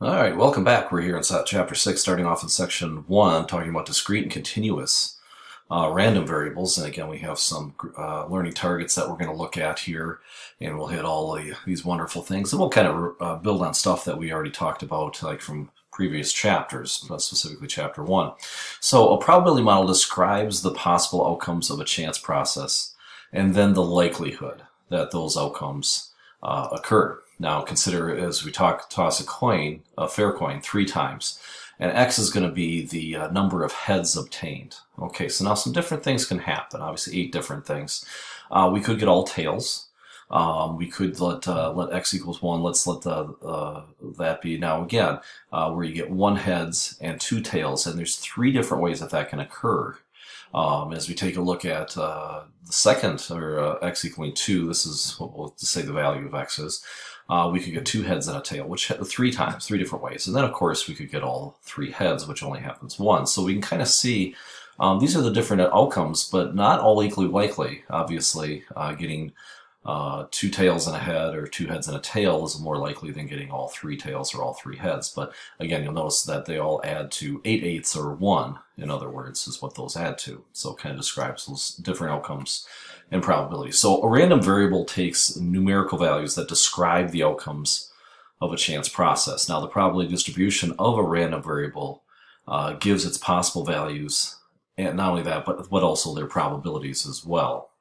All right, welcome back. We're here in Chapter 6, starting off in Section 1, talking about discrete and continuous random variables. And again, we have some learning targets that we're going to look at here, and we'll hit all these wonderful things. And we'll kind of build on stuff that we already talked about, like from previous chapters, specifically Chapter 1. So a probability model describes the possible outcomes of a chance process, and then the likelihood that those outcomes occur. Now consider, as we toss a coin, a fair coin, 3 times. And X is going to be the number of heads obtained. Okay, so now some different things can happen. Obviously 8 different things. We could get all tails. We could let X equals 1. Let's let that be, now again, where you get 1 heads and 2 tails. And there's 3 different ways that can occur. As we take a look at the second, or X equaling 2, this is what we'll say the value of X is. We could get 2 heads and a tail, which 3 times, 3 different ways. And then, of course, we could get all 3 heads, which only happens once. So we can kind of see these are the different outcomes, but not all equally likely. Obviously, getting 2 tails and a head or 2 heads and a tail is more likely than getting all 3 tails or all 3 heads. But again, you'll notice that they all add to 8/8 or 1, in other words, is what those add to. So it kind of describes those different outcomes and probabilities. So a random variable takes numerical values that describe the outcomes of a chance process. Now the probability distribution of a random variable gives its possible values, and not only that, but also their probabilities as well.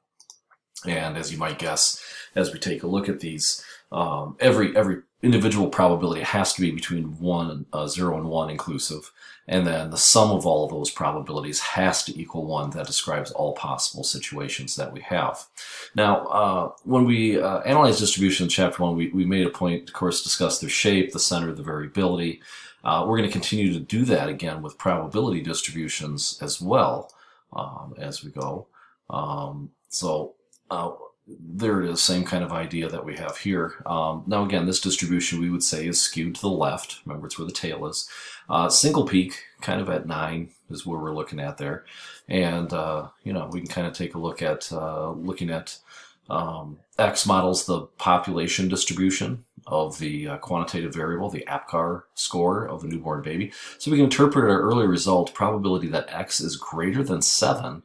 And as you might guess, as we take a look at these, every individual probability has to be between 0 and 1 inclusive. And then the sum of all of those probabilities has to equal 1. That describes all possible situations that we have. Now, when we analyze distribution in Chapter 1, we made a point, of course, discuss their shape, the center, the variability. We're going to continue to do that again with probability distributions as well as we go. There it is, same kind of idea that we have here. Now again, this distribution we would say is skewed to the left. Remember, it's where the tail is. Single peak, kind of at 9 is where we're looking at there. And, we can kind of take a look at looking at X models the population distribution of the quantitative variable, the Apgar score of the newborn baby. So we can interpret our earlier result, probability that X is greater than 7.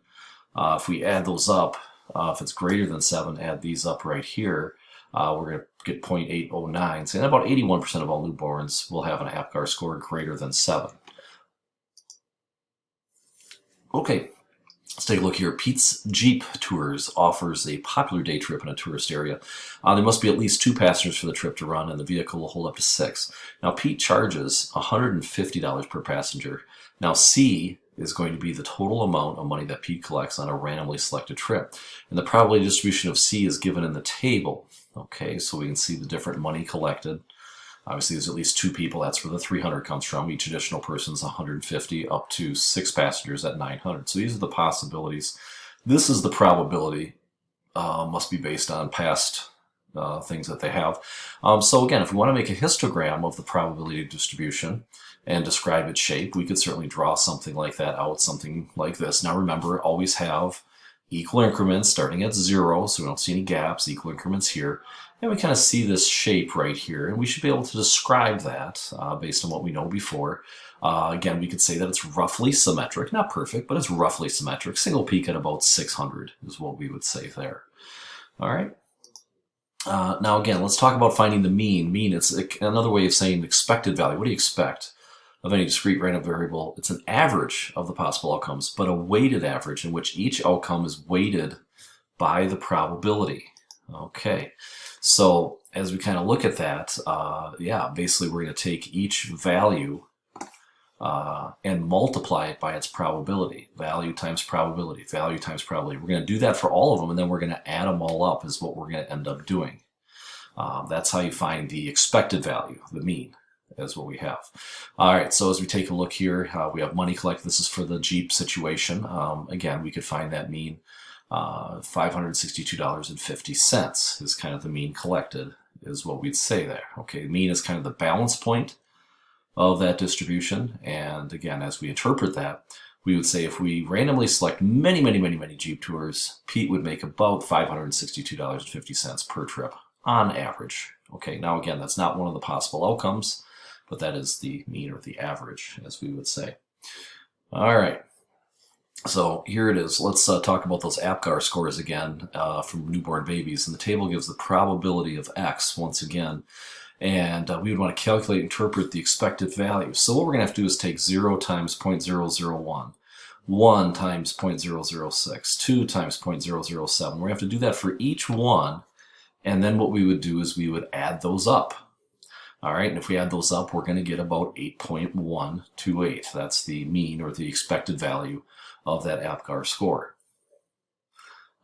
If we add those up, if it's greater than 7, add these up right here, we're going to get 0.809. So about 81% of all newborns will have an Apgar score greater than 7. Okay, let's take a look here. Pete's Jeep Tours offers a popular day trip in a tourist area. There must be at least 2 passengers for the trip to run, and the vehicle will hold up to 6. Now, Pete charges $150 per passenger. Now, C is going to be the total amount of money that Pete collects on a randomly selected trip. And the probability distribution of C is given in the table. Okay, so we can see the different money collected. Obviously, there's at least 2 people. That's where the 300 comes from. Each additional person is 150, up to 6 passengers at 900. So these are the possibilities. This is the probability. Must be based on past things that they have. So again, if we want to make a histogram of the probability distribution and describe its shape, we could certainly draw something like that out, something like this. Now remember, always have equal increments starting at 0, so we don't see any gaps, equal increments here. And we kind of see this shape right here, and we should be able to describe that based on what we know before. Again, we could say that it's roughly symmetric, not perfect, but it's roughly symmetric. Single peak at about 600 is what we would say there. All right. Now again, let's talk about finding the mean. Mean, it's another way of saying expected value. What do you expect of any discrete random variable? It's an average of the possible outcomes, but a weighted average in which each outcome is weighted by the probability. Okay, so as we kind of look at that, basically we're going to take each value and multiply it by its probability. Value times probability, value times probability. We're going to do that for all of them, and then we're going to add them all up is what we're going to end up doing. That's how you find the expected value, the mean, is what we have. All right, so as we take a look here, we have money collected. This is for the Jeep situation. Again, we could find that mean. $562.50 is kind of the mean collected, is what we'd say there. Okay, mean is kind of the balance point of that distribution. And again, as we interpret that, we would say if we randomly select many Jeep tours, Pete would make about $562.50 per trip on average. Okay, now again, that's not one of the possible outcomes. but that is the mean or the average, as we would say. All right. So here it is. Let's talk about those Apgar scores again from newborn babies. And the table gives the probability of X once again. And we would want to calculate and interpret the expected value. So what we're going to have to do is take 0 times 0.001, 1 times 0.006, 2 times 0.007. We're going to have to do that for each one. And then what we would do is we would add those up. All right, and if we add those up, we're going to get about 8.128. That's the mean or the expected value of that Apgar score.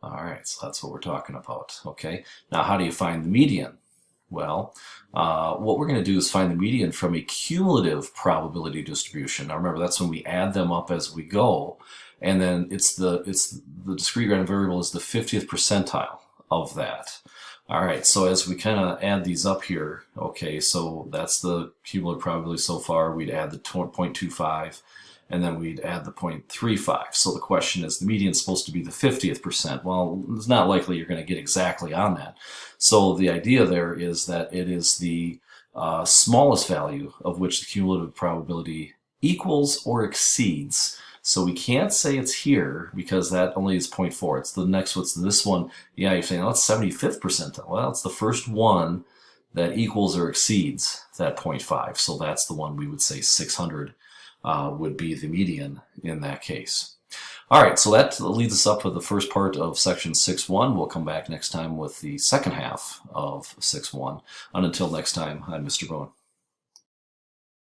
All right, so that's what we're talking about. Okay, now how do you find the median? Well, what we're going to do is find the median from a cumulative probability distribution. Now remember, that's when we add them up as we go, and then it's the discrete random variable is the 50th percentile of that. All right, so as we kind of add these up here, okay, so that's the cumulative probability so far. We'd add the 0.25, and then we'd add the 0.35. So the question is, the median is supposed to be the 50th percent. Well, it's not likely you're going to get exactly on that. So the idea there is that it is the smallest value of which the cumulative probability equals or exceeds. So we can't say it's here because that only is 0.4. It's the next, what's this one? Yeah, you're saying, oh, it's 75th percentile. Well, it's the first one that equals or exceeds that 0.5. So that's the one we would say 600 would be the median in that case. All right, so that leads us up with the first part of section 6.1. We'll come back next time with the second half of 6.1. And until next time, I'm Mr. Bowen.